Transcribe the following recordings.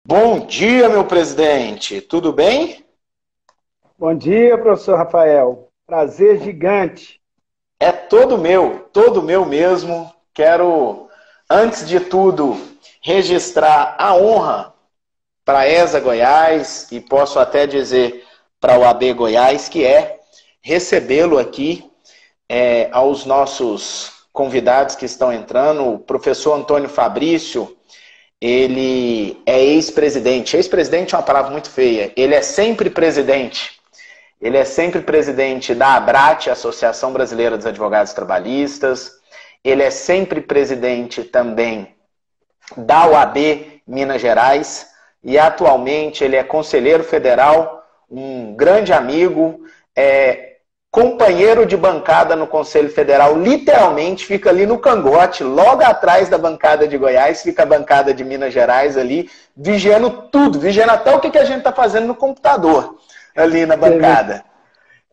Bom dia, meu presidente. Tudo bem? Bom dia, professor Rafael. Prazer gigante. É todo meu mesmo. Quero, antes de tudo, registrar a honra para a ESA Goiás e posso até dizer para o AB Goiás, que é recebê-lo aqui, aos nossos convidados que estão entrando. O professor Antônio Fabrício, ele é ex-presidente. Ex-presidente é uma palavra muito feia. Ele é sempre presidente. Ele é sempre presidente da ABRAT, Associação Brasileira dos Advogados Trabalhistas. Ele é sempre presidente também da UAB Minas Gerais. E atualmente ele é conselheiro federal, um grande amigo, companheiro de bancada no Conselho Federal. Literalmente fica ali no cangote, logo atrás da bancada de Goiás, fica a bancada de Minas Gerais ali, vigiando tudo, vigiando até o que a gente está fazendo no computador ali na bancada.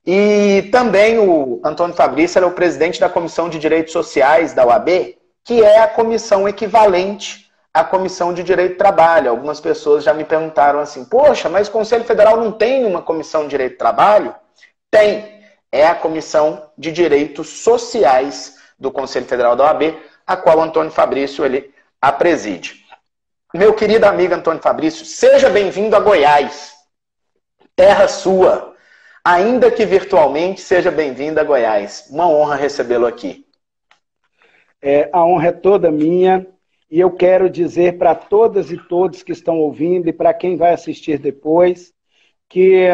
E também o Antônio Fabrício é o presidente da Comissão de Direitos Sociais da UAB, que é a comissão equivalente à Comissão de Direito do Trabalho. Algumas pessoas já me perguntaram assim, poxa, mas o Conselho Federal não tem uma Comissão de Direito do Trabalho? Tem. É a Comissão de Direitos Sociais do Conselho Federal da OAB, a qual o Antônio Fabrício ele a preside. Meu querido amigo Antônio Fabrício, seja bem-vindo a Goiás, terra sua. Ainda que virtualmente, seja bem-vindo a Goiás. Uma honra recebê-lo aqui. A honra é toda minha e eu quero dizer para todas e todos que estão ouvindo e para quem vai assistir depois que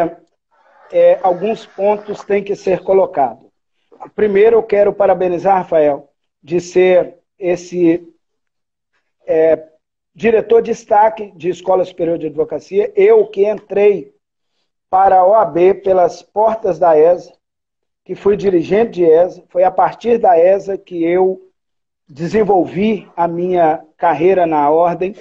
alguns pontos têm que ser colocados. Primeiro, eu quero parabenizar, Rafael, de ser esse diretor de destaque de Escola Superior de Advocacia. Eu que entrei para a OAB pelas portas da ESA, que fui dirigente de ESA. Foi a partir da ESA que eu desenvolvi a minha carreira na ordem,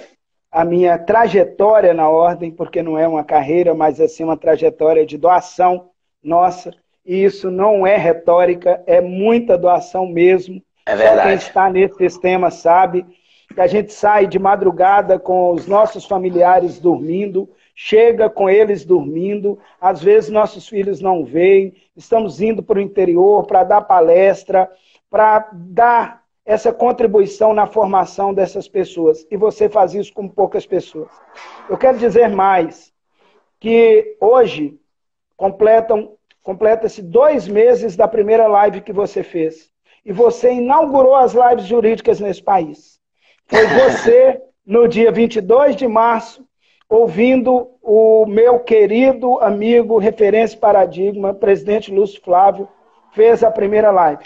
a minha trajetória na ordem, porque não é uma carreira, mas assim uma trajetória de doação nossa. E isso não é retórica, é muita doação mesmo. É verdade. Só quem está nesse sistema sabe que a gente sai de madrugada com os nossos familiares dormindo, chega com eles dormindo, às vezes nossos filhos não veem, estamos indo para o interior para dar palestra, para dar essa contribuição na formação dessas pessoas. E você faz isso com poucas pessoas. Eu quero dizer mais, que hoje completa-se 2 meses da primeira live que você fez. E você inaugurou as lives jurídicas nesse país. Foi você, no dia 22 de março, ouvindo o meu querido amigo, referência paradigma, presidente Lúcio Flávio, fez a primeira live.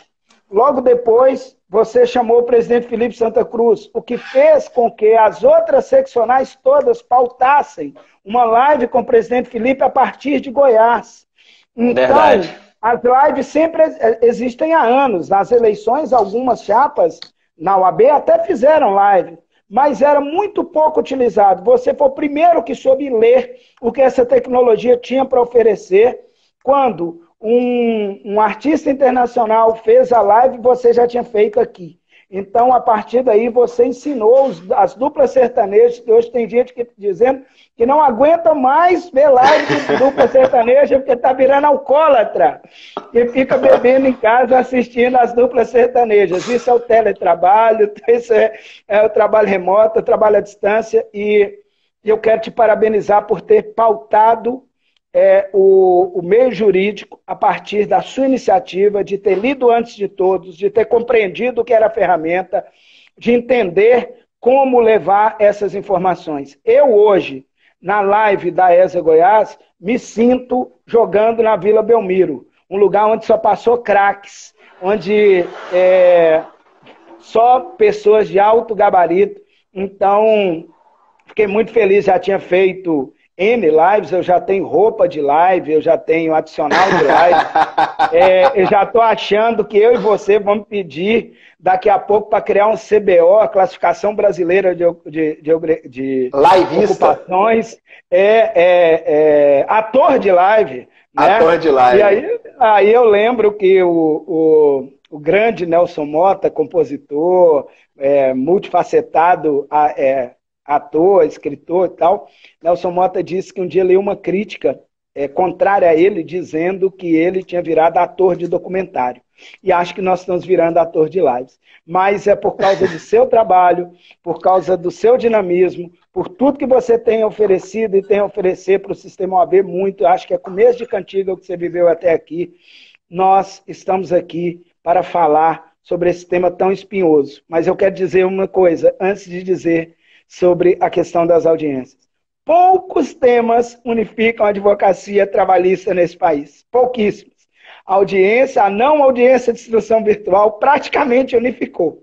Logo depois, você chamou o presidente Felipe Santa Cruz, o que fez com que as outras seccionais todas pautassem uma live com o presidente Felipe a partir de Goiás. Então, Verdade. as lives sempre existem há anos. Nas eleições, algumas chapas na UAB até fizeram live, mas era muito pouco utilizado. Você foi o primeiro que soube ler o que essa tecnologia tinha para oferecer. Quando um artista internacional fez a live, você já tinha feito aqui. Então, a partir daí, você ensinou as duplas sertanejas, que hoje tem gente dizendo que não aguenta mais ver live de dupla sertaneja, porque está virando alcoólatra, e fica bebendo em casa assistindo as duplas sertanejas. Isso é o teletrabalho, isso é o trabalho remoto, o trabalho à distância, e eu quero te parabenizar por ter pautado o meio jurídico a partir da sua iniciativa, de ter lido antes de todos, de ter compreendido o que era a ferramenta, de entender como levar essas informações. Eu hoje, na live da ESA Goiás, me sinto jogando na Vila Belmiro, um lugar onde só passou craques, onde só pessoas de alto gabarito. Então, fiquei muito feliz, já tinha feito N lives, eu já tenho roupa de live, eu já tenho adicional de live. Eu já estou achando que eu e você vamos pedir daqui a pouco para criar um CBO, a Classificação Brasileira de Ocupações. Ator de live. Né? Ator de live. E aí eu lembro que o grande Nelson Mota, compositor, multifacetado, ator, escritor e tal, Nelson Motta disse que um dia leu uma crítica contrária a ele, dizendo que ele tinha virado ator de documentário. E acho que nós estamos virando ator de lives. Mas é por causa do seu trabalho, por causa do seu dinamismo, por tudo que você tem oferecido e tem a oferecer para o Sistema OAB muito. Acho que é começo de cantiga o que você viveu até aqui. Nós estamos aqui para falar sobre esse tema tão espinhoso. Mas eu quero dizer uma coisa, antes de dizer sobre a questão das audiências. Poucos temas unificam a advocacia trabalhista nesse país. Pouquíssimos. A audiência, a não audiência de instrução virtual praticamente unificou.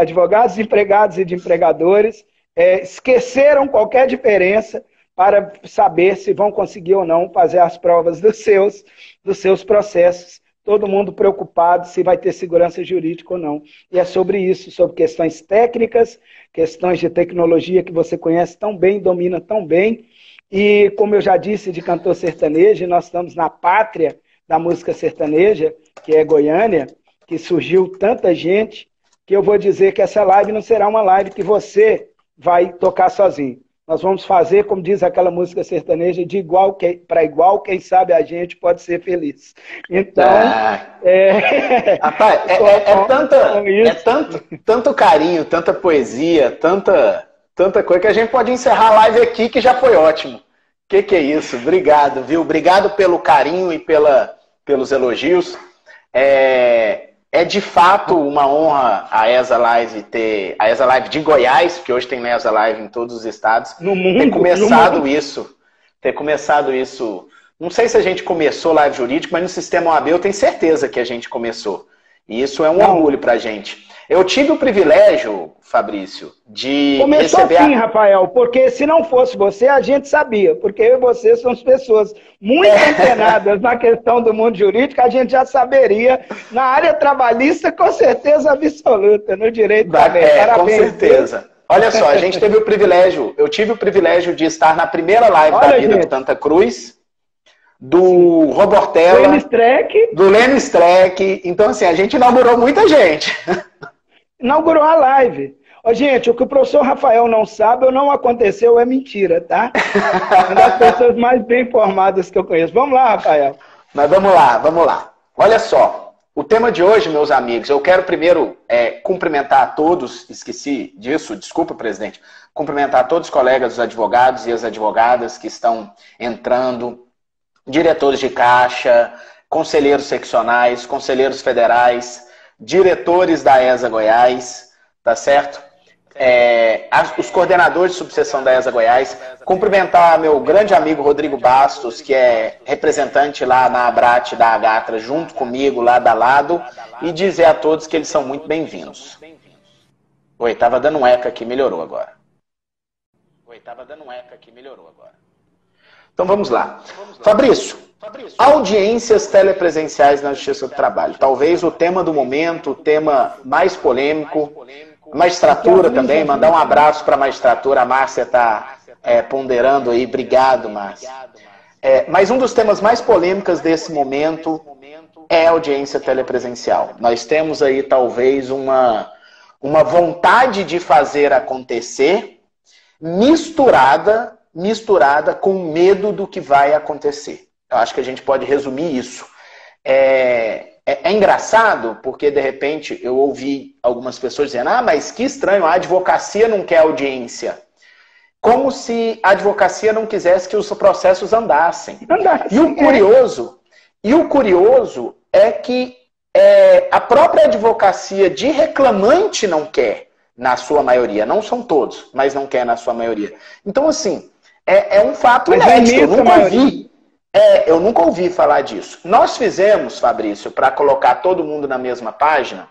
Advogados, empregados e de empregadores esqueceram qualquer diferença para saber se vão conseguir ou não fazer as provas dos seus processos. Todo mundo preocupado se vai ter segurança jurídica ou não. E é sobre isso, sobre questões técnicas, questões de tecnologia que você conhece tão bem, domina tão bem. E, como eu já disse, de cantor sertanejo, nós estamos na pátria da música sertaneja, que é Goiânia, que surgiu tanta gente, que eu vou dizer que essa live não será uma live que você vai tocar sozinho. Nós vamos fazer, como diz aquela música sertaneja, de igual para igual, quem sabe a gente pode ser feliz. Então, rapaz, tanto carinho, tanta poesia, tanta coisa que a gente pode encerrar a live aqui, que já foi ótimo. Que é isso? Obrigado, viu? Obrigado pelo carinho e pelos elogios. É de fato uma honra a ESA Live ter... A ESA Live de Goiás, porque hoje tem ESA Live em todos os estados. No mundo, ter começado isso... Não sei se a gente começou live jurídico, mas no Sistema OAB eu tenho certeza que a gente começou. E isso é um orgulho pra gente. Eu tive o privilégio, Fabrício, de receber... Começou sim, Rafael, porque se não fosse você, a gente sabia. Porque eu e você somos pessoas muito antenadas na questão do mundo jurídico, a gente já saberia. Na área trabalhista, com certeza absoluta, no direito também. Com certeza. Olha só, a gente teve o privilégio, eu tive o privilégio de estar na primeira live da vida do Tanta Cruz, do Robortella, do Lênin Streck. Então, assim, a gente inaugurou muita gente. Inaugurou a live. Ô, gente, o que o professor Rafael não sabe ou não aconteceu é mentira, tá? Uma das pessoas mais bem informadas que eu conheço. Vamos lá, Rafael. Mas vamos lá. Olha só, o tema de hoje, meus amigos, eu quero primeiro cumprimentar a todos, esqueci disso, desculpa, presidente, cumprimentar a todos os colegas, os advogados e as advogadas que estão entrando, diretores de caixa, conselheiros seccionais, conselheiros federais, diretores da ESA Goiás, tá certo? Os coordenadores de subseção da ESA Goiás, cumprimentar meu grande amigo Rodrigo Bastos, que é representante lá na Abrat da Agatra, junto comigo, lado a lado, e dizer a todos que eles são muito bem-vindos. Oi, tava dando um eco aqui, melhorou agora. Então vamos lá. Fabrício, audiências telepresenciais na Justiça do Trabalho. Talvez o tema do momento, o tema mais polêmico. Magistratura também, mandar um abraço para a magistratura. A Márcia está ponderando aí. Obrigado, Márcia. Mas um dos temas mais polêmicos desse momento é a audiência telepresencial. Nós temos aí talvez uma vontade de fazer acontecer misturada com medo do que vai acontecer. Eu acho que a gente pode resumir isso. É engraçado, porque de repente eu ouvi algumas pessoas dizendo: ah, mas que estranho, a advocacia não quer audiência. Como se a advocacia não quisesse que os processos andassem. E o curioso é que a própria advocacia de reclamante não quer, na sua maioria. Não são todos, mas não quer na sua maioria. Então, assim, é um fato inédito. Eu nunca ouvi falar disso. Nós fizemos, Fabrício, para colocar todo mundo na mesma página,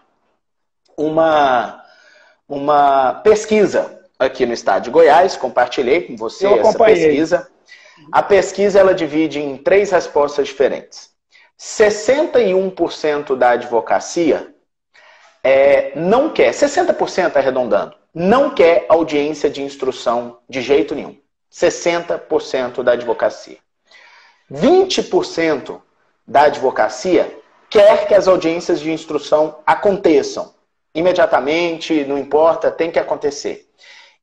uma pesquisa aqui no estado de Goiás. Compartilhei com você essa pesquisa. A pesquisa ela divide em 3 respostas diferentes. 61% da advocacia não quer, 60% arredondando, não quer audiência de instrução de jeito nenhum. 60% da advocacia. 20% da advocacia quer que as audiências de instrução aconteçam imediatamente, não importa, tem que acontecer.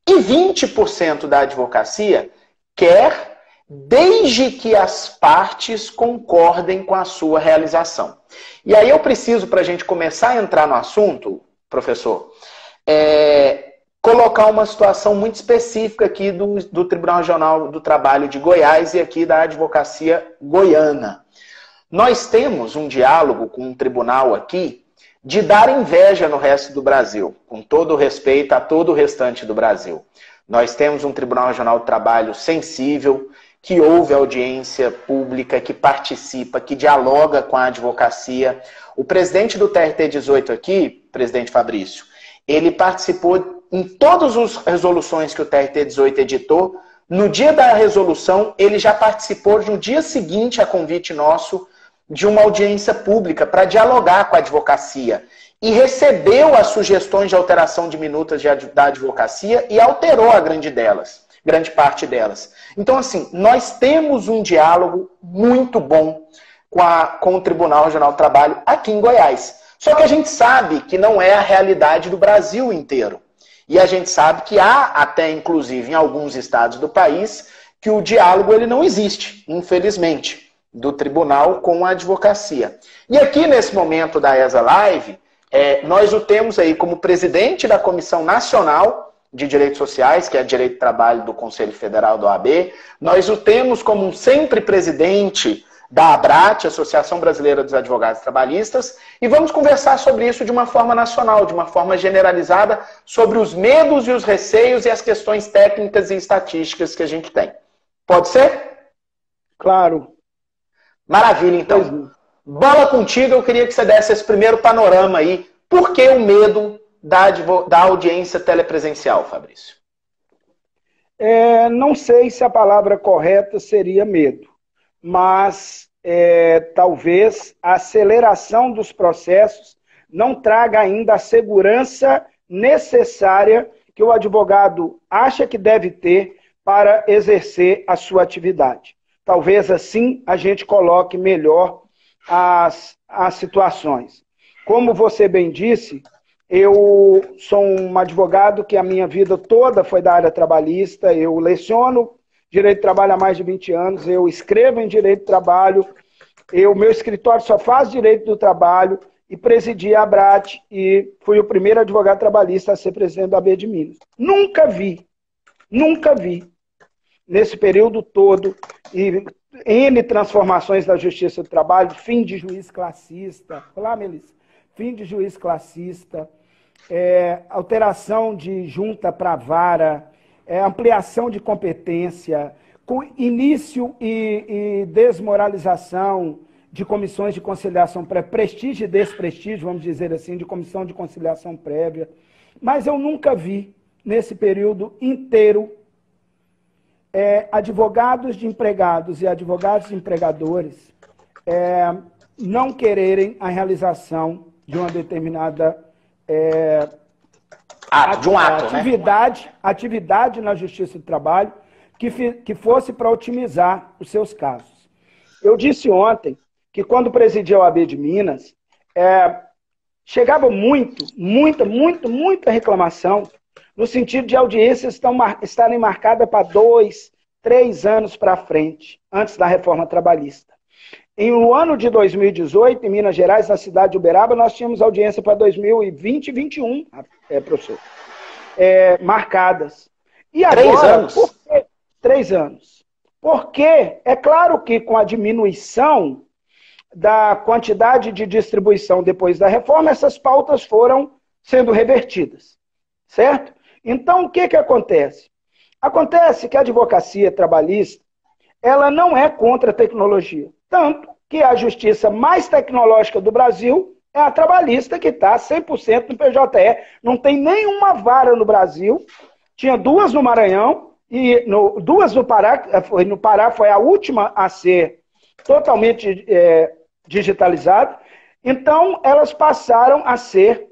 E 20% da advocacia quer, desde que as partes concordem com a sua realização. E aí eu preciso, para a gente começar a entrar no assunto, professor, colocar uma situação muito específica aqui do Tribunal Regional do Trabalho de Goiás e aqui da advocacia goiana. Nós temos um diálogo com um tribunal aqui de dar inveja no resto do Brasil, com todo o respeito a todo o restante do Brasil. Nós temos um Tribunal Regional do Trabalho sensível, que ouve audiência pública, que participa, que dialoga com a advocacia. O presidente do TRT-18 aqui, presidente Fabrício, ele participou em todas as resoluções que o TRT-18 editou. No dia da resolução, ele já participou no dia seguinte, a convite nosso, de uma audiência pública para dialogar com a advocacia. E recebeu as sugestões de alteração de minutas da advocacia e alterou a grande parte delas. Então, assim, nós temos um diálogo muito bom com o Tribunal Regional do Trabalho aqui em Goiás. Só que a gente sabe que não é a realidade do Brasil inteiro. E a gente sabe que há até, inclusive, em alguns estados do país, que o diálogo ele não existe, infelizmente, do tribunal com a advocacia. E aqui, nesse momento da ESA Live, nós o temos aí como presidente da Comissão Nacional de Direitos Sociais, que é Direito do Trabalho do Conselho Federal da OAB. Nós o temos como um sempre presidente da ABRAT, Associação Brasileira dos Advogados Trabalhistas, e vamos conversar sobre isso de uma forma nacional, de uma forma generalizada, sobre os medos e os receios e as questões técnicas e estatísticas que a gente tem. Pode ser? Claro. Maravilha, então. Bola contigo, eu queria que você desse esse primeiro panorama aí. Por que o medo da audiência telepresencial, Fabrício? Não sei se a palavra correta seria medo, mas talvez a aceleração dos processos não traga ainda a segurança necessária que o advogado acha que deve ter para exercer a sua atividade. Talvez assim a gente coloque melhor as situações. Como você bem disse, eu sou um advogado que a minha vida toda foi da área trabalhista, eu leciono Direito do Trabalho há mais de 20 anos, eu escrevo em Direito do Trabalho, meu escritório só faz Direito do Trabalho e presidi a ABRAT e fui o primeiro advogado trabalhista a ser presidente da AB de Minas. Nunca vi, nesse período todo, e N transformações da Justiça do Trabalho, fim de juiz classista, olá Melissa, fim de juiz classista, alteração de junta para vara, ampliação de competência, com início e desmoralização de comissões de conciliação prévia, prestígio e desprestígio, vamos dizer assim, de comissão de conciliação prévia. Mas eu nunca vi, nesse período inteiro, advogados de empregados e advogados de empregadores não quererem a realização de uma determinada atividade na Justiça do Trabalho que fosse para otimizar os seus casos. Eu disse ontem que quando presidia a OAB de Minas, chegava muita reclamação no sentido de audiências estarem marcadas para 2, 3 anos para frente, antes da reforma trabalhista. No ano de 2018, em Minas Gerais, na cidade de Uberaba, nós tínhamos audiência para 2020 e 2021, professor, marcadas. E agora, 3 anos? Por quê? 3 anos. Porque é claro que com a diminuição da quantidade de distribuição depois da reforma, essas pautas foram sendo revertidas, certo? Então, o que acontece? Acontece que a advocacia trabalhista, ela não é contra a tecnologia. Tanto que a justiça mais tecnológica do Brasil é a trabalhista, que está 100% no PJE. Não tem nenhuma vara no Brasil. Tinha 2 no Maranhão, e 2 no Pará. No Pará foi a última a ser totalmente digitalizada. Então, elas passaram a ser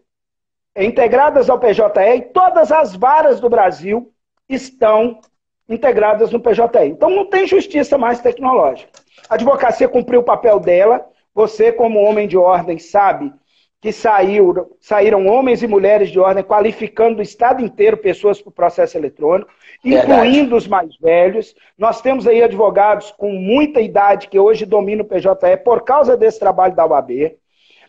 integradas ao PJE e todas as varas do Brasil estão integradas no PJE. Então, não tem justiça mais tecnológica. A advocacia cumpriu o papel dela. Você, como homem de ordem, sabe que saíram homens e mulheres de ordem qualificando do estado inteiro pessoas para o processo eletrônico, incluindo os mais velhos. Nós temos aí advogados com muita idade que hoje dominam o PJE por causa desse trabalho da UAB.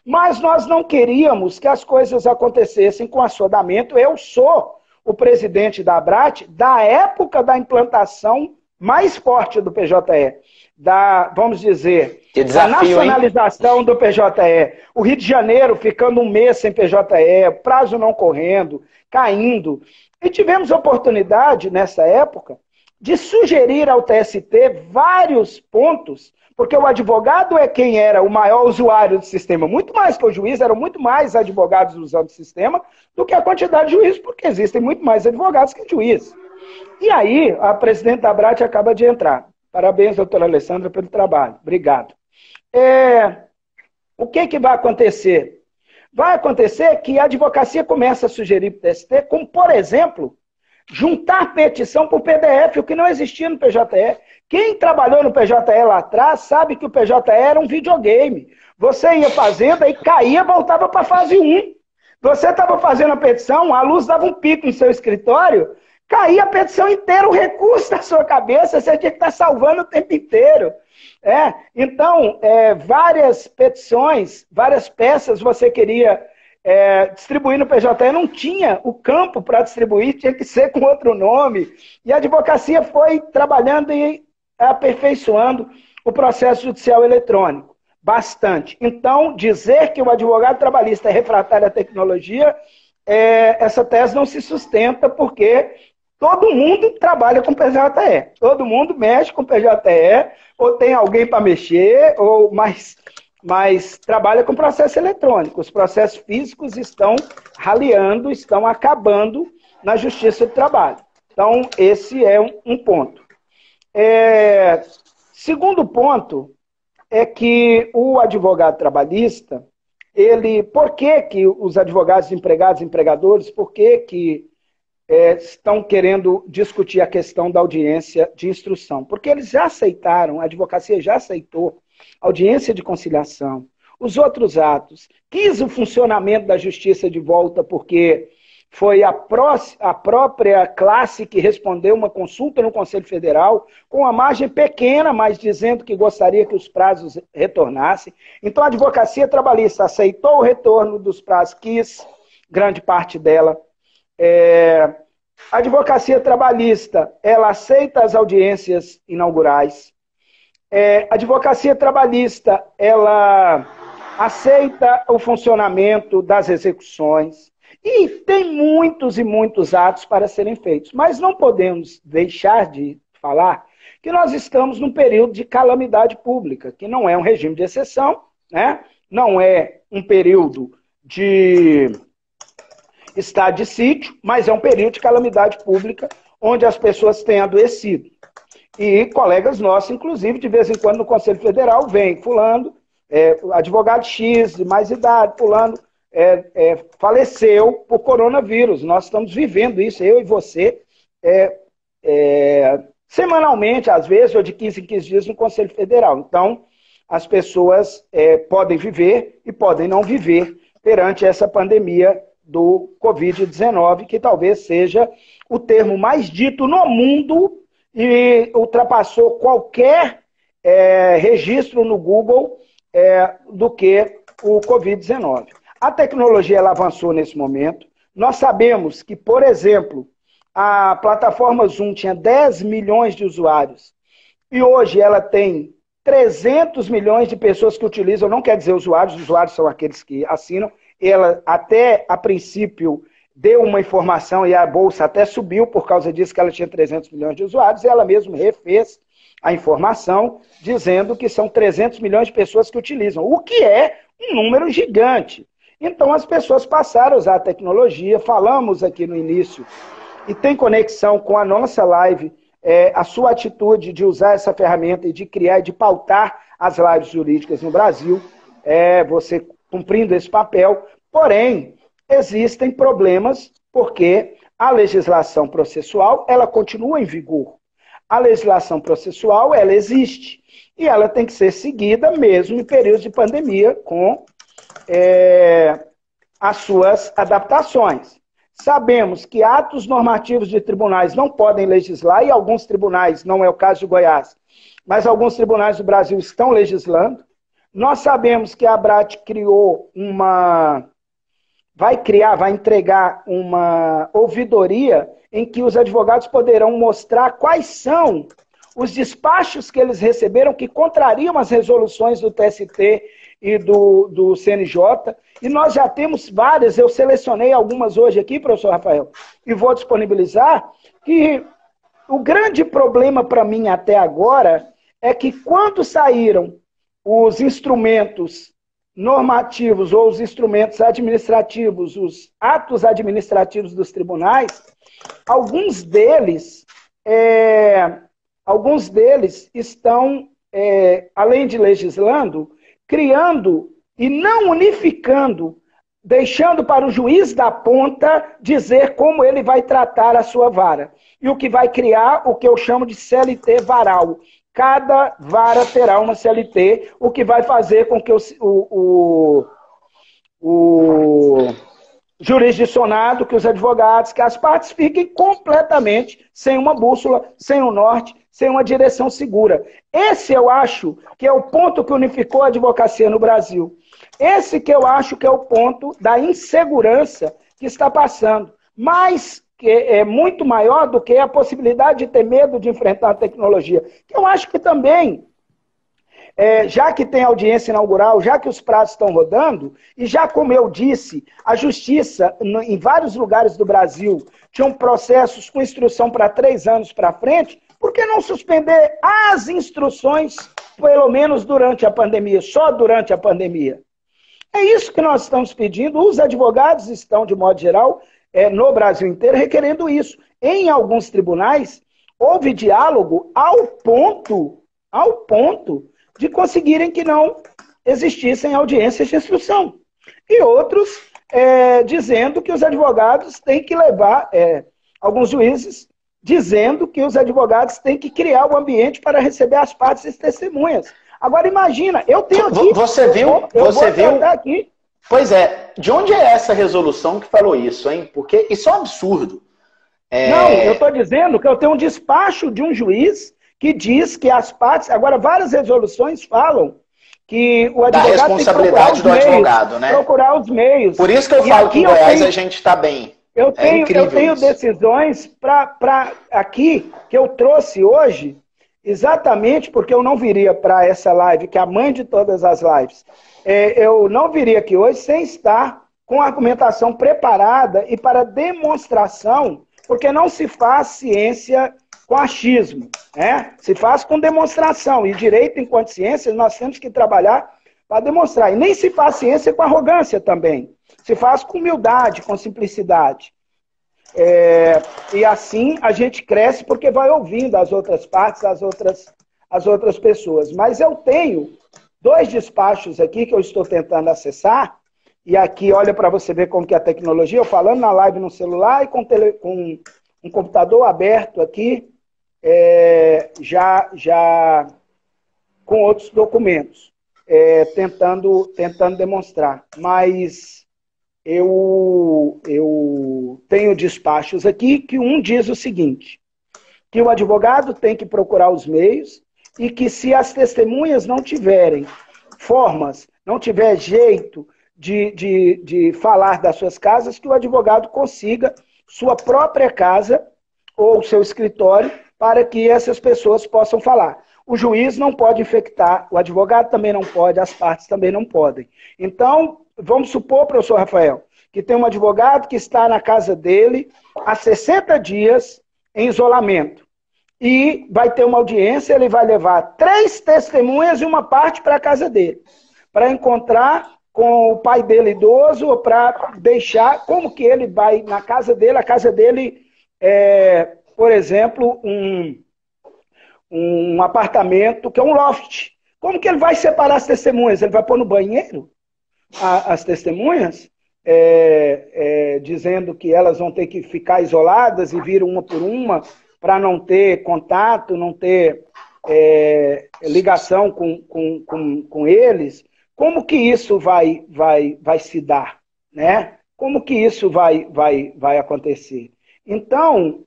Mas nós não queríamos que as coisas acontecessem com assodamento. Eu sou o presidente da ABRAT da época da implantação mais forte do PJE, vamos dizer, a nacionalização do PJE. O Rio de Janeiro ficando um mês sem PJE, prazo não correndo, caindo. E tivemos oportunidade, nessa época, de sugerir ao TST vários pontos, porque o advogado é quem era o maior usuário do sistema, muito mais que o juiz, eram muito mais advogados usando o sistema do que a quantidade de juízes, porque existem muito mais advogados que juízes. E aí, a presidente da ABRAT acaba de entrar. Parabéns, doutora Alessandra, pelo trabalho. Obrigado. O que vai acontecer? Vai acontecer que a advocacia começa a sugerir para o TST, como, por exemplo, juntar petição por PDF, o que não existia no PJE. Quem trabalhou no PJE lá atrás sabe que o PJE era um videogame. Você ia fazendo, aí caía, voltava para a fase 1. Você estava fazendo a petição, a luz dava um pico no seu escritório, caía a petição inteira, o recurso da sua cabeça, você tinha que estar salvando o tempo inteiro. Então, várias petições, várias peças você queria distribuir no PJE, não tinha o campo para distribuir, tinha que ser com outro nome. E a advocacia foi trabalhando e aperfeiçoando o processo judicial eletrônico. Bastante. Então, dizer que o advogado trabalhista é refratário à tecnologia, essa tese não se sustenta, porque todo mundo trabalha com PJE. Todo mundo mexe com PJE, ou tem alguém para mexer, ou mas trabalha com processo eletrônico. Os processos físicos estão raliando, estão acabando na Justiça do Trabalho. Então, esse é um ponto. Segundo ponto é que o advogado trabalhista, por que os advogados empregados e empregadores, por que estão querendo discutir a questão da audiência de instrução? Porque eles já aceitaram, a advocacia já aceitou audiência de conciliação, os outros atos, quis o funcionamento da justiça de volta, porque foi a própria classe que respondeu uma consulta no Conselho Federal, com uma margem pequena, mas dizendo que gostaria que os prazos retornassem. Então a advocacia trabalhista aceitou o retorno dos prazos, quis grande parte dela. A advocacia trabalhista, ela aceita as audiências inaugurais. A advocacia trabalhista, ela aceita o funcionamento das execuções. E tem muitos e muitos atos para serem feitos. Mas não podemos deixar de falar que nós estamos num período de calamidade pública, que não é um regime de exceção, né? Não é um período de estado de sítio, mas é um período de calamidade pública, onde as pessoas têm adoecido. E colegas nossos, inclusive, de vez em quando no Conselho Federal, vem fulano, advogado X, de mais idade, fulano, faleceu por coronavírus. Nós estamos vivendo isso, eu e você, semanalmente, às vezes, ou de 15 em 15 dias no Conselho Federal. Então, as pessoas podem viver e podem não viver perante essa pandemia do Covid-19, que talvez seja o termo mais dito no mundo e ultrapassou qualquer registro no Google do que o Covid-19. A tecnologia ela avançou nesse momento. Nós sabemos que, por exemplo, a plataforma Zoom tinha 10 milhões de usuários e hoje ela tem 300 milhões de pessoas que utilizam, não quer dizer usuários, os usuários são aqueles que assinam. Ela até, a princípio, deu uma informação e a Bolsa até subiu por causa disso, que ela tinha 300 milhões de usuários, e ela mesma refez a informação dizendo que são 300 milhões de pessoas que utilizam, o que é um número gigante. Então as pessoas passaram a usar a tecnologia, falamos aqui no início, e tem conexão com a nossa live, a sua atitude de usar essa ferramenta e de criar e de pautar as lives jurídicas no Brasil, você cumprindo esse papel, porém, existem problemas porque a legislação processual, ela continua em vigor. A legislação processual, ela existe e ela tem que ser seguida mesmo em períodos de pandemia com as suas adaptações. Sabemos que atos normativos de tribunais não podem legislar, e alguns tribunais, não é o caso de Goiás, mas alguns tribunais do Brasil estão legislando. Nós sabemos que a ABRAT vai entregar uma ouvidoria em que os advogados poderão mostrar quais são os despachos que eles receberam que contrariam as resoluções do TST e do CNJ, e nós já temos várias, eu selecionei algumas hoje aqui, professor Rafael, e vou disponibilizar, que o grande problema para mim até agora é que quando saíram os instrumentos normativos ou os instrumentos administrativos, os atos administrativos dos tribunais, alguns deles estão, além de legislando, criando e não unificando, deixando para o juiz da ponta dizer como ele vai tratar a sua vara. E o que vai criar o que eu chamo de CLT varal. Cada vara terá uma CLT, o que vai fazer com que o jurisdicionado, que os advogados, que as partes fiquem completamente sem uma bússola, sem um norte, sem uma direção segura. Esse eu acho que é o ponto que unificou a advocacia no Brasil. Esse que eu acho que é o ponto da insegurança que está passando. Mas que é muito maior do que a possibilidade de ter medo de enfrentar a tecnologia. Que eu acho que também, já que tem audiência inaugural, já que os prazos estão rodando, e já como eu disse, a justiça, em vários lugares do Brasil, tinham processos com instrução para 3 anos para frente, por que não suspender as instruções, pelo menos durante a pandemia, só durante a pandemia? É isso que nós estamos pedindo, os advogados estão, de modo geral, no Brasil inteiro, requerendo isso. Em alguns tribunais, houve diálogo ao ponto de conseguirem que não existissem audiências de instrução. E outros dizendo que os advogados têm que levar, alguns juízes dizendo que os advogados têm que criar o ambiente para receber as partes e as testemunhas. Agora imagina, eu tenho aqui... Você viu? Aqui. Pois é, de onde é essa resolução que falou isso, hein? Porque isso é um absurdo. Não, eu estou dizendo que eu tenho um despacho de um juiz que diz que as partes... Agora, várias resoluções falam que o advogado da responsabilidade do advogado, né? Procurar os meios. Por isso que eu falo que em Goiás a gente está bem. Eu tenho decisões aqui que eu trouxe hoje, exatamente porque eu não viria para essa live, que é a mãe de todas as lives. Eu não viria aqui hoje sem estar com a argumentação preparada e para demonstração, porque não se faz ciência com achismo, né? Se faz com demonstração. E direito, enquanto ciência, nós temos que trabalhar para demonstrar. E nem se faz ciência com arrogância também. Se faz com humildade, com simplicidade. E assim a gente cresce porque vai ouvindo as outras partes, as outras pessoas. Mas eu tenho 2 despachos aqui que eu estou tentando acessar, e aqui, olha para você ver como que é a tecnologia, eu falando na live no celular e com um computador aberto aqui, já com outros documentos, tentando demonstrar. Mas eu tenho despachos aqui que um diz o seguinte, que o advogado tem que procurar os meios e que se as testemunhas não tiverem formas, não tiver jeito de falar das suas casas, que o advogado consiga sua própria casa ou seu escritório para que essas pessoas possam falar. O juiz não pode infectar, o advogado também não pode, as partes também não podem. Então, vamos supor, professor Rafael, que tem um advogado que está na casa dele há 60 dias em isolamento. E vai ter uma audiência, ele vai levar 3 testemunhas e uma parte para a casa dele, para encontrar com o pai dele idoso, ou para deixar, como que ele vai na casa dele, a casa dele por exemplo, um apartamento que é um loft. Como que ele vai separar as testemunhas? Ele vai pôr no banheiro as testemunhas, dizendo que elas vão ter que ficar isoladas e vir uma por uma, para não ter contato, não ter ligação com eles, como que isso vai se dar, né? Como que isso vai acontecer? Então,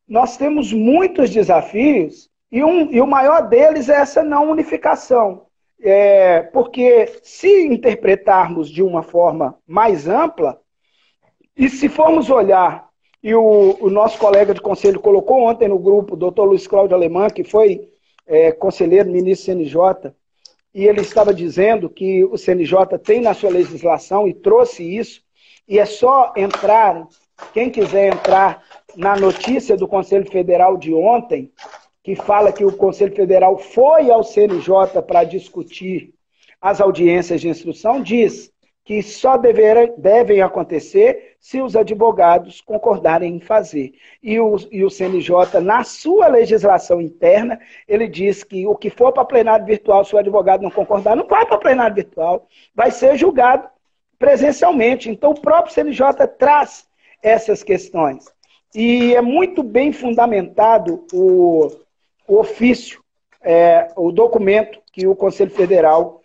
nós temos muitos desafios e o maior deles é essa não unificação. Porque se interpretarmos de uma forma mais ampla, e se formos olhar, e o nosso colega de conselho colocou ontem no grupo, o doutor Luiz Cláudio Alemã, que foi conselheiro, ministro do CNJ, e ele estava dizendo que o CNJ tem na sua legislação e trouxe isso, e é só entrar, quem quiser entrar na notícia do Conselho Federal de ontem, que fala que o Conselho Federal foi ao CNJ para discutir as audiências de instrução, diz que só devem acontecer se os advogados concordarem em fazer. E o CNJ, na sua legislação interna, ele diz que o que for para plenário virtual, se o advogado não concordar, não vai para plenário virtual, vai ser julgado presencialmente. Então, o próprio CNJ traz essas questões. E é muito bem fundamentado o ofício, o documento que o Conselho Federal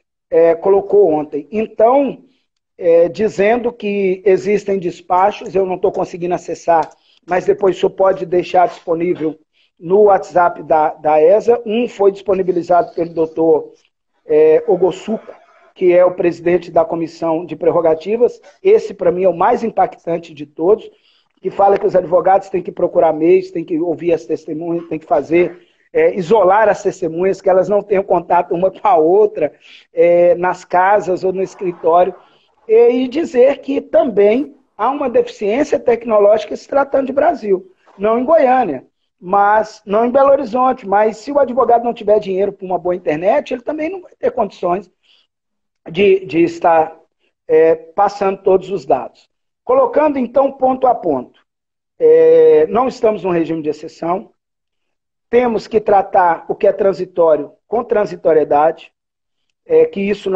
colocou ontem. Então, dizendo que existem despachos, eu não estou conseguindo acessar, mas depois o senhor pode deixar disponível no WhatsApp da ESA. Um foi disponibilizado pelo doutor Ogossuko, que é o presidente da Comissão de Prerrogativas. Esse, para mim, é o mais impactante de todos, que fala que os advogados têm que procurar meios, têm que ouvir as testemunhas, têm que fazer, isolar as testemunhas, que elas não tenham contato uma com a outra, nas casas ou no escritório, e dizer que também há uma deficiência tecnológica se tratando de Brasil. Não em Goiânia, mas não em Belo Horizonte, mas se o advogado não tiver dinheiro para uma boa internet, ele também não vai ter condições de estar passando todos os dados. Colocando, então, ponto a ponto. Não estamos num regime de exceção. Temos que tratar o que é transitório com transitoriedade, que isso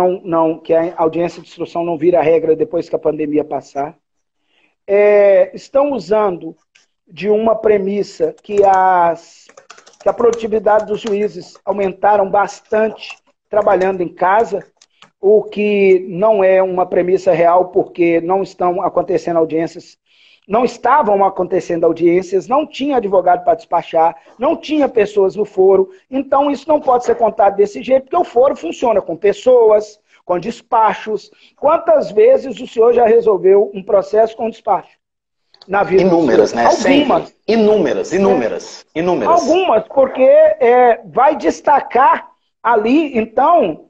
que a audiência de instrução não vira regra depois que a pandemia passar. Estão usando de uma premissa que a produtividade dos juízes aumentaram bastante trabalhando em casa, o que não é uma premissa real, porque não estavam acontecendo audiências, não tinha advogado para despachar, não tinha pessoas no foro, então isso não pode ser contado desse jeito, porque o foro funciona com pessoas, com despachos. Quantas vezes o senhor já resolveu um processo com despacho? Na vida inúmeras, né? Algumas. Sempre. Inúmeras. Algumas, porque vai destacar ali, então,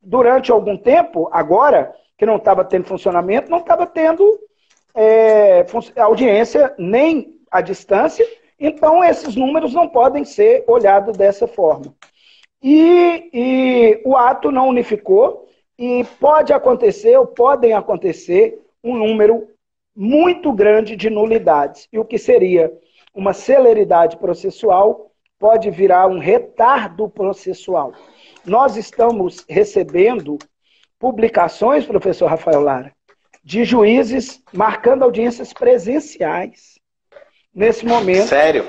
durante algum tempo, agora, que não estava tendo funcionamento, não estava tendo audiência nem à distância, então esses números não podem ser olhados dessa forma. E o ato não unificou, e pode acontecer, ou podem acontecer, um número muito grande de nulidades. E o que seria uma celeridade processual pode virar um retardo processual. Nós estamos recebendo publicações, professor Rafael Lara, de juízes marcando audiências presenciais nesse momento. Sério?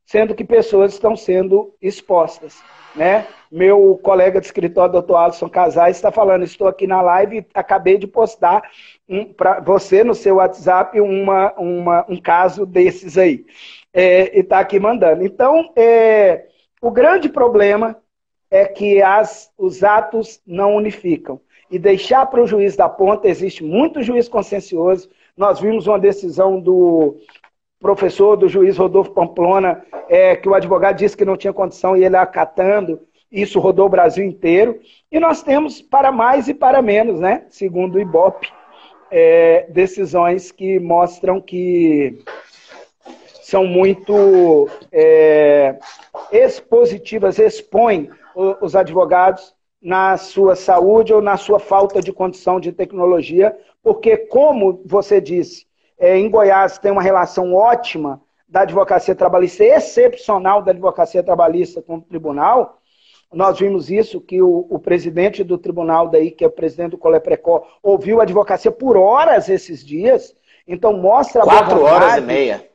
Sendo que pessoas estão sendo expostas, né? Meu colega de escritório, doutor Alisson Casais, está falando, estou aqui na live e acabei de postar para você no seu WhatsApp um caso desses aí. E está aqui mandando. Então, o grande problema é que os atos não unificam. E deixar para o juiz da ponta, existe muito juiz consciencioso. Nós vimos uma decisão do professor, do juiz Rodolfo Pamplona, que o advogado disse que não tinha condição e ele acatando. Isso rodou o Brasil inteiro. E nós temos para mais e para menos, né? Segundo o Ibope, decisões que mostram que são muito expositivas, expõem os advogados na sua saúde ou na sua falta de condição de tecnologia, porque, como você disse, em Goiás tem uma relação ótima da advocacia trabalhista, excepcional da advocacia trabalhista com o tribunal. Nós vimos isso, que o presidente do tribunal daí, que é o presidente do Coleprecó, ouviu a advocacia por horas esses dias, então mostra a 4 horas e meia.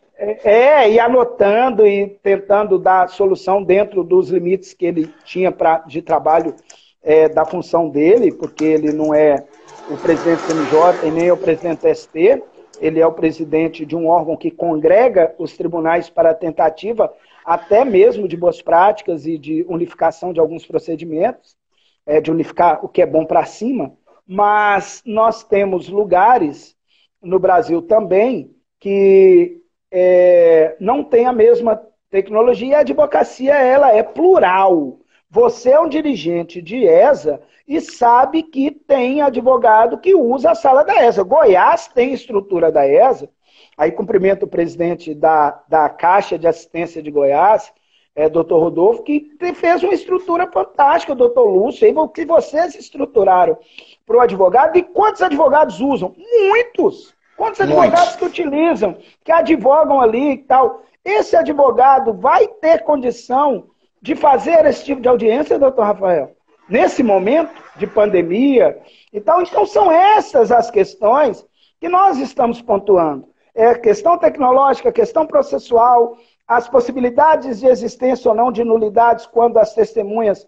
E anotando e tentando dar solução dentro dos limites que ele tinha de trabalho da função dele, porque ele não é o presidente do CNJ e nem é o presidente do ST, ele é o presidente de um órgão que congrega os tribunais para a tentativa até mesmo de boas práticas e de unificação de alguns procedimentos, de unificar o que é bom para cima, mas nós temos lugares no Brasil também que não tem a mesma tecnologia e a advocacia ela é plural. Você é um dirigente de ESA e sabe que tem advogado que usa a sala da ESA. Goiás tem estrutura da ESA. Aí cumprimento o presidente da Caixa de Assistência de Goiás, doutor Rodolfo, que fez uma estrutura fantástica, doutor Lúcio, que vocês estruturaram para o advogado. E quantos advogados usam? Muitos! Quantos advogados que utilizam, que advogam ali e tal. Esse advogado vai ter condição de fazer esse tipo de audiência, doutor Rafael? Nesse momento de pandemia e tal. Então são essas as questões que nós estamos pontuando. Questão tecnológica, questão processual, as possibilidades de existência ou não de nulidades quando as testemunhas...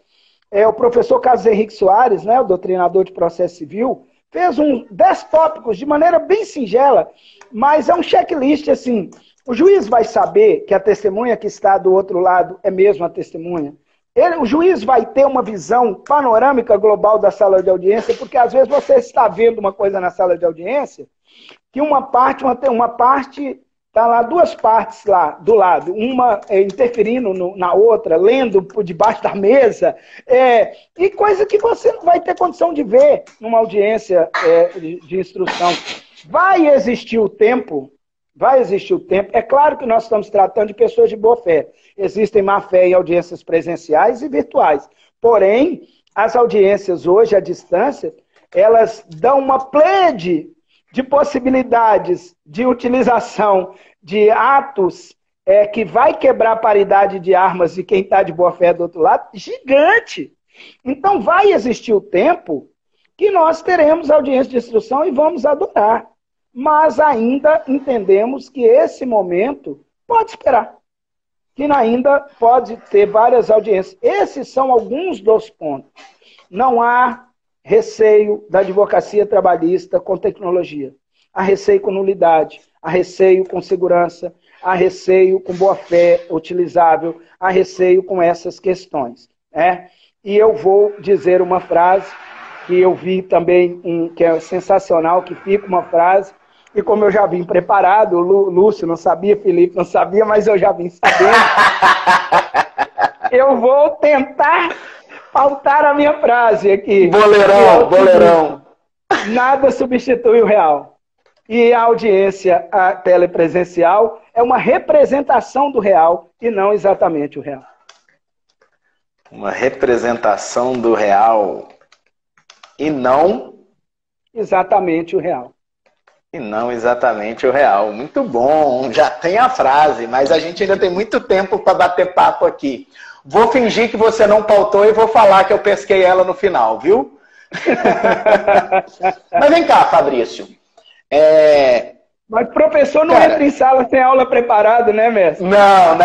o professor Carlos Henrique Soares, né, o doutrinador de processo civil, fez 10 tópicos de maneira bem singela, mas é um checklist assim. O juiz vai saber que a testemunha que está do outro lado é mesmo a testemunha. O juiz vai ter uma visão panorâmica global da sala de audiência, porque às vezes você está vendo uma coisa na sala de audiência que uma parte está lá, duas partes lá do lado, uma interferindo na outra, lendo por debaixo da mesa, e coisa que você não vai ter condição de ver numa audiência de instrução. Vai existir o tempo. É claro que nós estamos tratando de pessoas de boa fé. Existem má fé em audiências presenciais e virtuais. Porém, as audiências hoje, à distância, elas dão uma plede de possibilidades de utilização de atos que vai quebrar a paridade de armas de quem está de boa fé do outro lado, gigante. Então vai existir o tempo que nós teremos audiência de instrução e vamos adorar. Mas ainda entendemos que esse momento pode esperar. Que ainda pode ter várias audiências. Esses são alguns dos pontos. Não há receio da advocacia trabalhista com tecnologia. Há receio com nulidade, há receio com segurança, há receio com boa-fé utilizável, há receio com essas questões. E eu vou dizer uma frase que eu vi também, que é sensacional, que fica uma frase, e como eu já vim preparado, o Lúcio não sabia, Felipe não sabia, mas eu já vim sabendo, eu vou tentar pautar a minha frase aqui. Boleirão. Nada substitui o real. E a audiência telepresencial é uma representação do real e não exatamente o real. Uma representação do real e não... exatamente o real. E não exatamente o real. Muito bom, já tem a frase, mas a gente ainda tem muito tempo para bater papo aqui. Vou fingir que você não pautou e vou falar que eu pesquei ela no final, viu? Mas vem cá, Fabrício. Mas professor não entra em sala sem aula preparada, né, mestre? Não.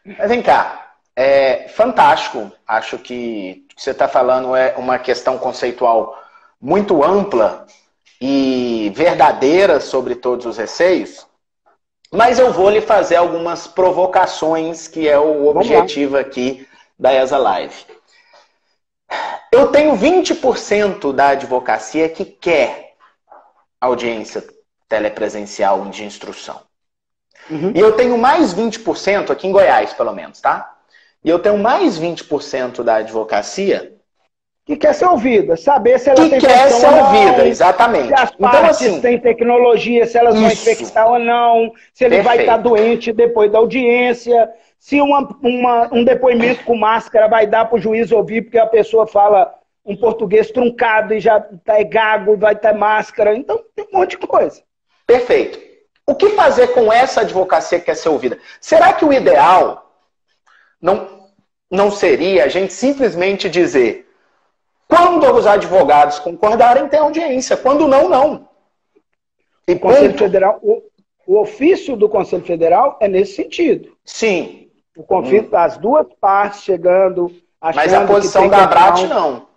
Mas vem cá. Fantástico. Acho que o que você está falando é uma questão conceitual muito ampla e verdadeira sobre todos os receios. Mas eu vou lhe fazer algumas provocações, que é o objetivo aqui da ESA Live. Eu tenho 20% da advocacia que quer audiência telepresencial de instrução. E eu tenho mais 20%, aqui em Goiás, pelo menos, tá? E eu tenho mais 20% da advocacia que quer ser ouvida, saber se ela tem quer ser ouvida, exatamente. Se as partes então, assim, têm tecnologia, se elas vão infectar ou não, se ele vai estar doente depois da audiência, se um depoimento com máscara vai dar para o juiz ouvir, porque a pessoa fala um português truncado e já é gago, vai ter máscara. Então, tem um monte de coisa. Perfeito. O que fazer com essa advocacia que quer ser ouvida? Será que o ideal não seria a gente simplesmente dizer: quando os advogados concordarem, tem audiência. Quando não, não. E o Conselho Federal, O ofício do Conselho Federal é nesse sentido. Sim. O conflito das duas partes chegando, achando mas a posição da ABRAT não.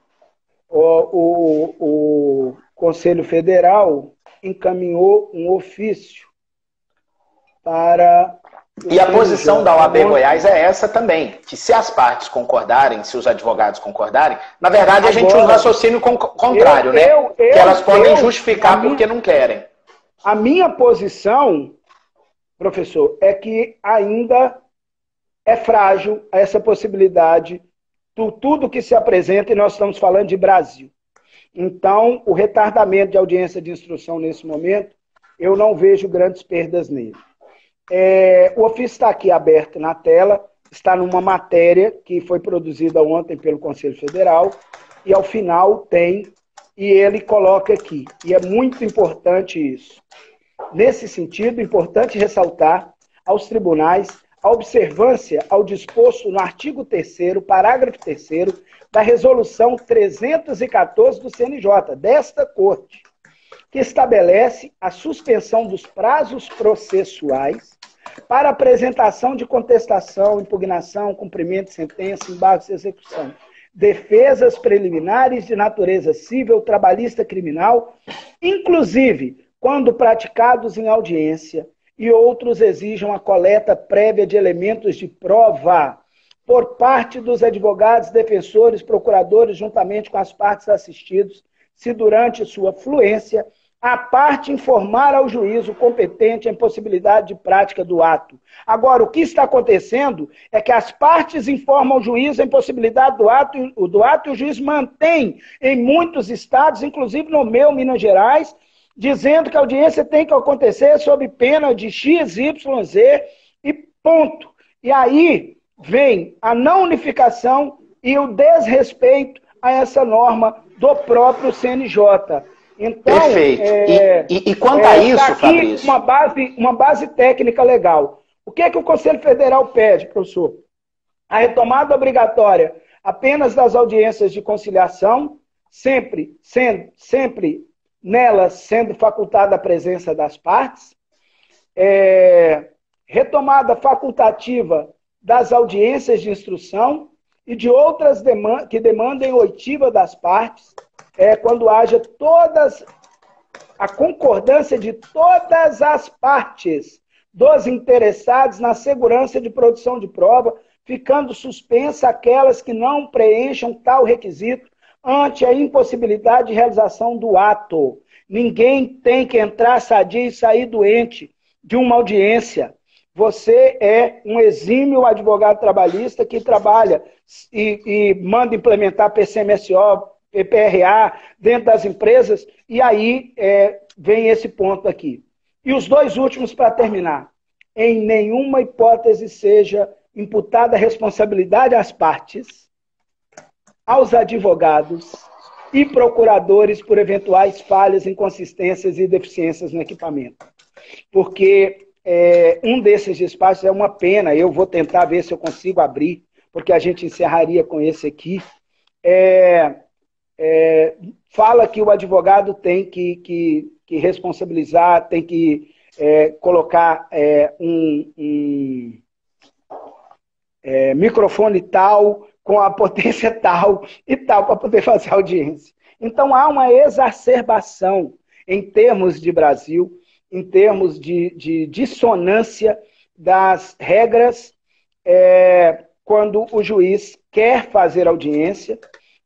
O Conselho Federal encaminhou um ofício para... E a posição da OAB Goiás é essa também, que se as partes concordarem, se os advogados concordarem, na verdade a gente usa o raciocínio contrário, né? Que elas podem justificar porque não querem. A minha posição, professor, é que ainda é frágil essa possibilidade do tudo que se apresenta, e nós estamos falando de Brasil. Então, o retardamento de audiência de instrução nesse momento, eu não vejo grandes perdas nele. O ofício está aqui aberto na tela, está numa matéria que foi produzida ontem pelo Conselho Federal, e ao final tem, e ele coloca aqui, e é muito importante isso. Nesse sentido, é importante ressaltar aos tribunais a observância ao disposto no artigo 3º, parágrafo 3º, da resolução 314 do CNJ, desta Corte, que estabelece a suspensão dos prazos processuais para apresentação de contestação, impugnação, cumprimento de sentença, embargos e execução, defesas preliminares de natureza civil, trabalhista, criminal, inclusive quando praticados em audiência, e outros exijam a coleta prévia de elementos de prova por parte dos advogados, defensores, procuradores, juntamente com as partes assistidas, se durante sua fluência a parte informar ao juízo competente a impossibilidade de prática do ato. Agora, o que está acontecendo é que as partes informam ao juiz a impossibilidade do ato e o juiz mantém em muitos estados, inclusive no meu, Minas Gerais, dizendo que a audiência tem que acontecer sob pena de X, Y, Z e ponto. E aí vem a não unificação e o desrespeito a essa norma do próprio CNJ. Então, perfeito. E quanto a isso, aqui, Fabrício? Uma base técnica legal. O que é que o Conselho Federal pede, professor? A retomada obrigatória apenas das audiências de conciliação, sempre nelas sendo facultada a presença das partes, retomada facultativa das audiências de instrução e de outras que demandem oitiva das partes, quando haja a concordância de todas as partes dos interessados na segurança de produção de prova, ficando suspensa aquelas que não preencham tal requisito ante a impossibilidade de realização do ato. Ninguém tem que entrar sadio e sair doente de uma audiência. Você é um exímio advogado trabalhista que trabalha e manda implementar PCMSO, PPRA dentro das empresas, e aí vem esse ponto aqui. E os dois últimos para terminar. Em nenhuma hipótese seja imputada a responsabilidade às partes, aos advogados e procuradores por eventuais falhas, inconsistências e deficiências no equipamento. Porque um desses despachos é uma pena, eu vou tentar ver se eu consigo abrir, porque a gente encerraria com esse aqui, fala que o advogado tem que responsabilizar, tem que colocar um microfone tal, com a potência tal e tal, para poder fazer audiência. Então, há uma exacerbação em termos de Brasil, em termos de dissonância das regras, quando o juiz quer fazer audiência.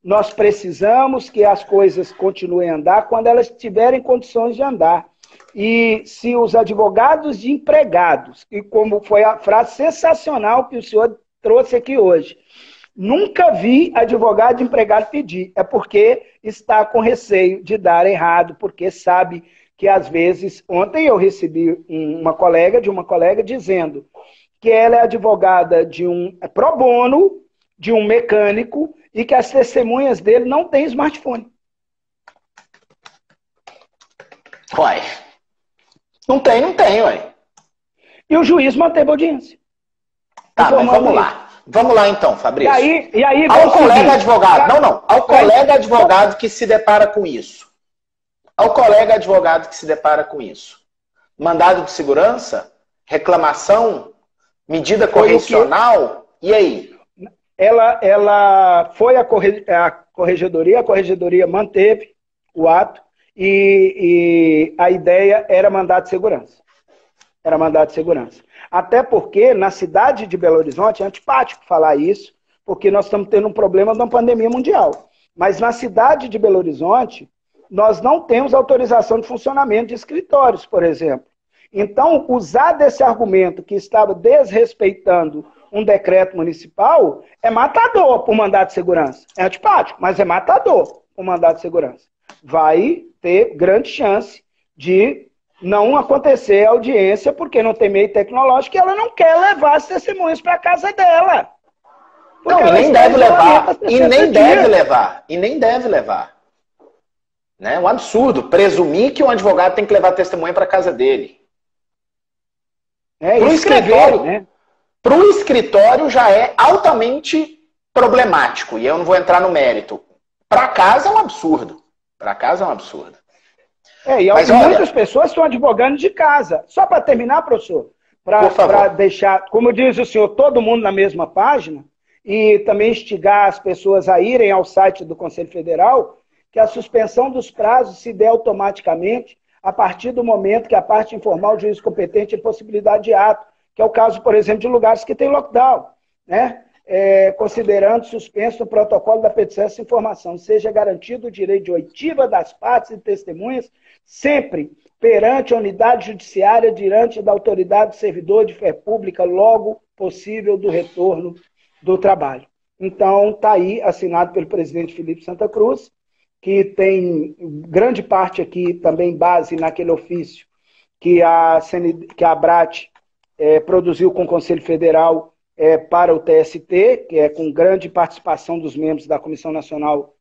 Nós precisamos que as coisas continuem a andar quando elas tiverem condições de andar. E se os advogados de empregados, e como foi a frase sensacional que o senhor trouxe aqui hoje, nunca vi advogado de empregado pedir, é porque está com receio de dar errado, porque sabe que às vezes... Ontem eu recebi uma colega dizendo que ela é advogada de um pro bono, de um mecânico, e que as testemunhas dele não têm smartphone. Uai. Não tem, ué. E o juiz manteve a audiência. Tá, mas vamos lá. Vamos lá então, Fabrício. E aí ao colega advogado, ao colega advogado que se depara com isso. mandado de segurança, reclamação, medida correcional, e aí? Ela foi a corregedoria manteve o ato e a ideia era mandado de segurança. Era mandado de segurança. Até porque na cidade de Belo Horizonte, é antipático falar isso, porque nós estamos tendo um problema de uma pandemia mundial. Mas na cidade de Belo Horizonte, nós não temos autorização de funcionamento de escritórios, por exemplo. Então, usar desse argumento que estava desrespeitando um decreto municipal é matador por mandado de segurança. É antipático, mas é matador por mandado de segurança. Vai ter grande chance de não acontecer a audiência porque não tem meio tecnológico e ela não quer levar as testemunhas para a casa dela. Não, e nem deve levar. E nem deve levar. E nem deve levar. Né? Um absurdo. Presumir que um advogado tem que levar a testemunha para a casa dele. Para o escritório, né? Para o escritório já é altamente problemático. E eu não vou entrar no mérito. Para casa é um absurdo. Para casa é um absurdo. Mas muitas pessoas estão advogando de casa. Só para terminar, professor, para deixar, como diz o senhor, todo mundo na mesma página, e também instigar as pessoas a irem ao site do Conselho Federal, que a suspensão dos prazos se dê automaticamente a partir do momento que a parte informal, o juiz competente, tem possibilidade de ato, que é o caso, por exemplo, de lugares que tem lockdown, né? Considerando suspenso o protocolo da petição essa informação, seja garantido o direito de oitiva das partes e testemunhas, sempre perante a unidade judiciária, diante da autoridade do servidor de fé pública, logo possível do retorno do trabalho. Então, está aí, assinado pelo presidente Felipe Santa Cruz, que tem grande parte aqui também base naquele ofício que a ABRAT produziu com o Conselho Federal para o TST, que é com grande participação dos membros da Comissão Nacional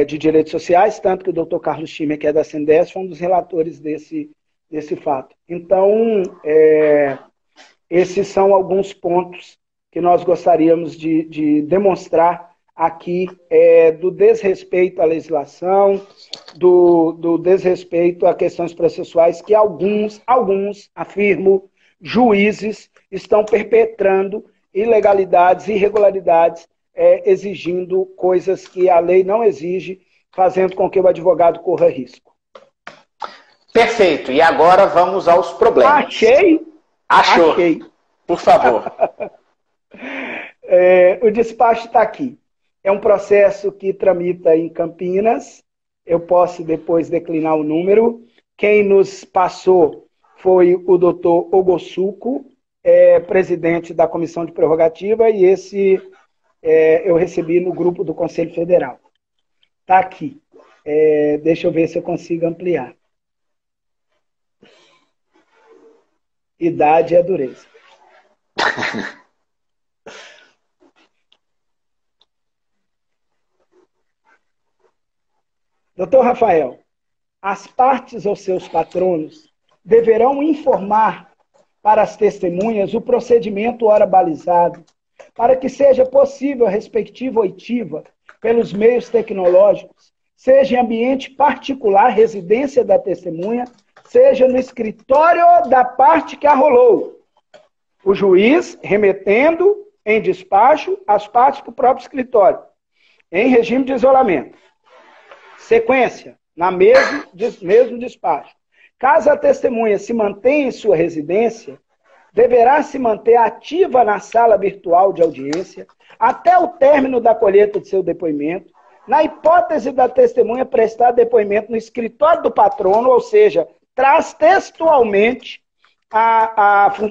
de Direitos Sociais, tanto que o doutor Carlos Schimmer, que é da CNDES, foi um dos relatores desse fato. Então, esses são alguns pontos que nós gostaríamos de demonstrar aqui, do desrespeito à legislação, do desrespeito a questões processuais que alguns, afirmo, juízes estão perpetrando ilegalidades, irregularidades, exigindo coisas que a lei não exige, fazendo com que o advogado corra risco. Perfeito. E agora vamos aos problemas. Achou. Achei. Por favor. O despacho está aqui. É um processo que tramita em Campinas. Eu posso depois declinar o número. Quem nos passou foi o doutor Ogossuko, presidente da Comissão de Prerrogativa, e esse eu recebi no grupo do Conselho Federal. Está aqui. Deixa eu ver se eu consigo ampliar. Idade é dureza. Doutor Rafael, as partes ou seus patronos deverão informar para as testemunhas o procedimento ora balizado, para que seja possível a respectiva oitiva pelos meios tecnológicos, seja em ambiente particular, residência da testemunha, seja no escritório da parte que arrolou. O juiz remetendo em despacho as partes para o próprio escritório, em regime de isolamento. Sequência, na mesmo despacho. Caso a testemunha se mantenha em sua residência, deverá se manter ativa na sala virtual de audiência até o término da colheita de seu depoimento, na hipótese da testemunha prestar depoimento no escritório do patrono, ou seja, traz textualmente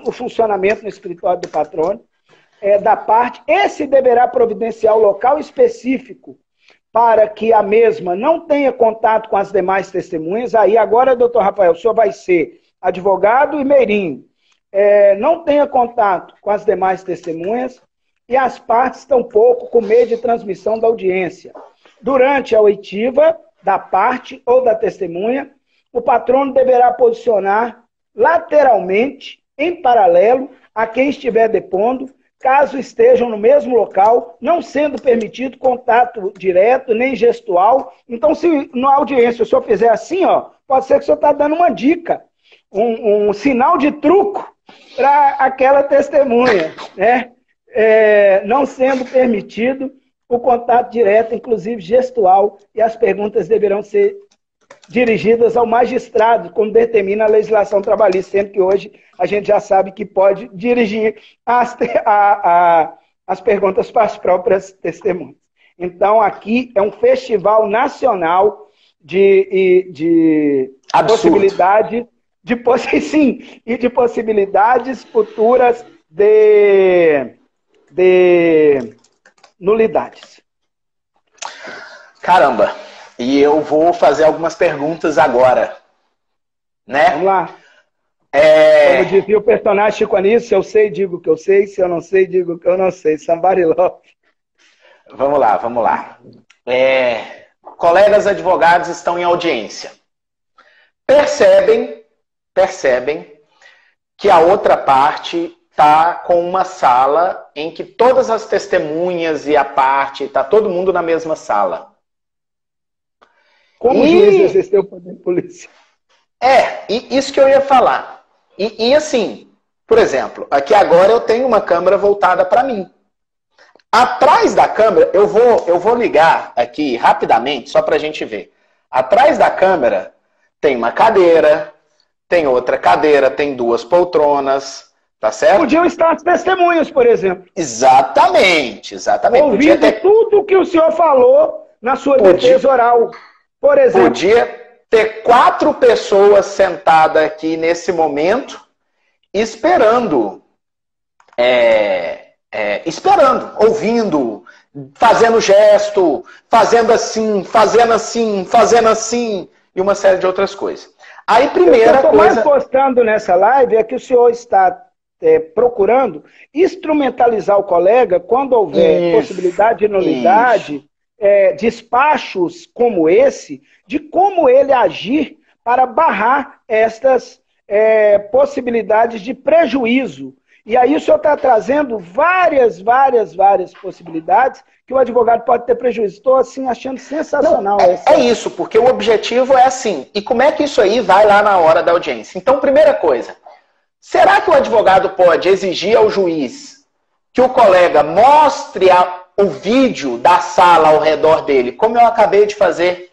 o funcionamento no escritório do patrono, da parte. Esse deverá providenciar o local específico para que a mesma não tenha contato com as demais testemunhas. Aí agora, doutor Rafael, o senhor vai ser advogado e meirinho. Não tenha contato com as demais testemunhas e as partes tampouco com meio de transmissão da audiência. Durante a oitiva da parte ou da testemunha, o patrono deverá posicionar lateralmente, em paralelo, a quem estiver depondo, caso estejam no mesmo local, não sendo permitido contato direto, nem gestual. Então, se na audiência o senhor fizer assim, ó, pode ser que o senhor está dando uma dica. um sinal de truco para aquela testemunha, né? Não sendo permitido o contato direto, inclusive gestual, e as perguntas deverão ser dirigidas ao magistrado, como determina a legislação trabalhista, sendo que hoje a gente já sabe que pode dirigir as perguntas para as próprias testemunhas. Então, aqui é um festival nacional de possibilidade, sim, e de possibilidades futuras de nulidades. Caramba! E eu vou fazer algumas perguntas agora, né? Vamos lá. Como dizia o personagem Chico Anísio, se eu sei, digo que eu sei, se eu não sei, digo que eu não sei. Somebody love. Vamos lá, vamos lá. Colegas advogados estão em audiência. Percebem que a outra parte está com uma sala em que todas as testemunhas e a parte, está todo mundo na mesma sala. Como o juiz exerceu o poder policial? Isso que eu ia falar. E assim, por exemplo, aqui agora eu tenho uma câmera voltada para mim. Atrás da câmera, eu vou ligar aqui rapidamente, só para a gente ver. Atrás da câmera tem uma cadeira, tem outra cadeira, tem duas poltronas, tá certo? Podiam estar as testemunhas, por exemplo. Exatamente. Ouvindo tudo que o senhor falou na sua defesa oral. Por exemplo, podia ter 4 pessoas sentadas aqui nesse momento, esperando, ouvindo, fazendo gesto, fazendo assim, e uma série de outras coisas. Aí, primeira coisa... O que eu estou mais coisa... gostando nessa live é que o senhor está procurando instrumentalizar o colega quando houver possibilidade de nulidade, despachos como esse, de como ele agir para barrar estas possibilidades de prejuízo. E aí o senhor está trazendo várias possibilidades que o advogado pode ter prejuízo. Estou assim achando sensacional. Isso, porque o objetivo é assim. E como é que isso aí vai lá na hora da audiência? Então, primeira coisa, será que o advogado pode exigir ao juiz que o colega mostre o vídeo da sala ao redor dele, como eu acabei de fazer?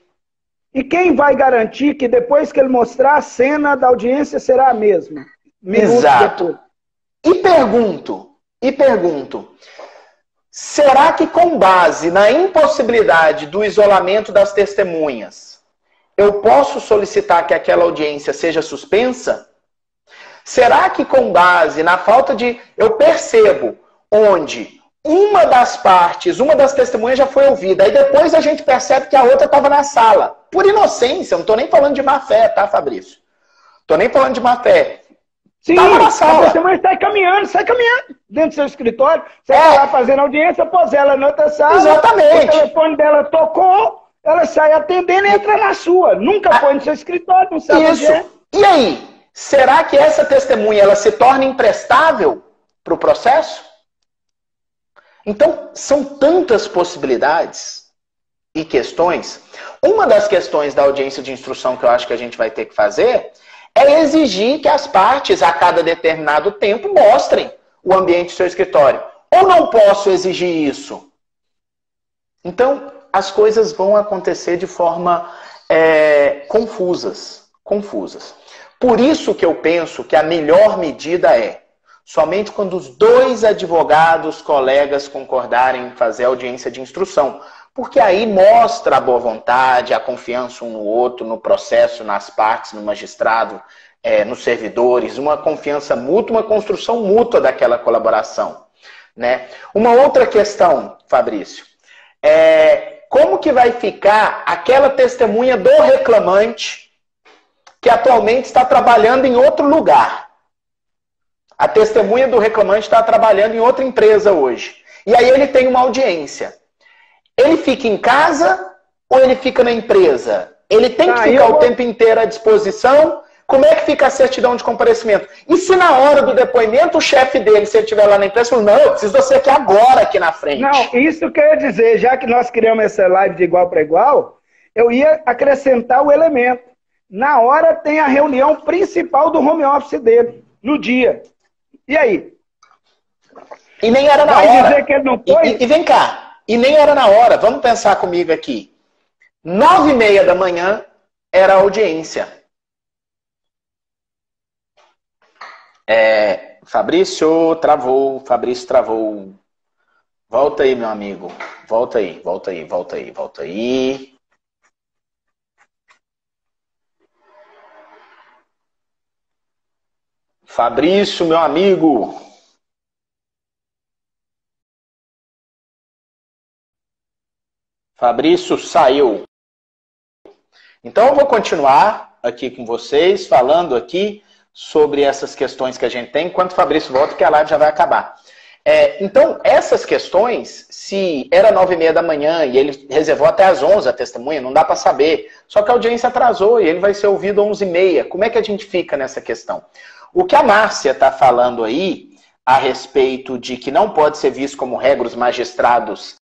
E quem vai garantir que depois que ele mostrar a cena da audiência será a mesma? Exato. E pergunto, será que com base na impossibilidade do isolamento das testemunhas, eu posso solicitar que aquela audiência seja suspensa? Será que com base na falta de... Eu percebo onde uma das partes, uma das testemunhas já foi ouvida, aí depois a gente percebe que a outra estava na sala. Por inocência, eu não estou nem falando de má fé, tá, Fabrício? Estou nem falando de má fé. Sim, a testemunha sai caminhando dentro do seu escritório, você vai lá fazendo audiência, pôs ela na outra sala, exatamente. O telefone dela tocou, ela sai atendendo e entra na sua. Nunca foi no seu escritório, não sabe onde é. E aí, será que essa testemunha ela se torna imprestável para o processo? Então, são tantas possibilidades e questões. Uma das questões da audiência de instrução que eu acho que a gente vai ter que fazer é exigir que as partes, a cada determinado tempo, mostrem o ambiente do seu escritório. Ou não posso exigir isso? Então, as coisas vão acontecer de forma confusas. Por isso que eu penso que a melhor medida é somente quando os 2 advogados, colegas, concordarem em fazer audiência de instrução. Porque aí mostra a boa vontade, a confiança um no outro, no processo, nas partes, no magistrado, nos servidores, uma confiança mútua, uma construção mútua daquela colaboração, né? Uma outra questão, Fabrício, como que vai ficar aquela testemunha do reclamante que atualmente está trabalhando em outro lugar? A testemunha do reclamante está trabalhando em outra empresa hoje. E aí ele tem uma audiência. Ele fica em casa ou ele fica na empresa? Ele tem que ficar o tempo inteiro à disposição? Como é que fica a certidão de comparecimento? E se na hora do depoimento o chefe dele, se ele estiver lá na empresa, fala, não, eu preciso de você aqui agora, aqui na frente. Não, isso que eu ia dizer, já que nós criamos essa live de igual para igual, eu ia acrescentar o elemento. Na hora tem a reunião principal do home office dele, no dia. E aí? E nem era na Vai hora. dizer que ele não foi? E vem cá, e nem era na hora. Vamos pensar comigo aqui. 9h30 da manhã era a audiência. Fabrício travou. Volta aí, meu amigo. Volta aí. Fabrício, meu amigo. Fabrício saiu. Então eu vou continuar aqui com vocês, falando aqui sobre essas questões que a gente tem, enquanto o Fabrício volta, que a live já vai acabar. Então, essas questões, se era 9h30 da manhã e ele reservou até às 11 a testemunha, não dá para saber. Só que a audiência atrasou e ele vai ser ouvido às 11h30. Como é que a gente fica nessa questão? O que a Márcia está falando aí, a respeito de que não pode ser visto como regra os magistrados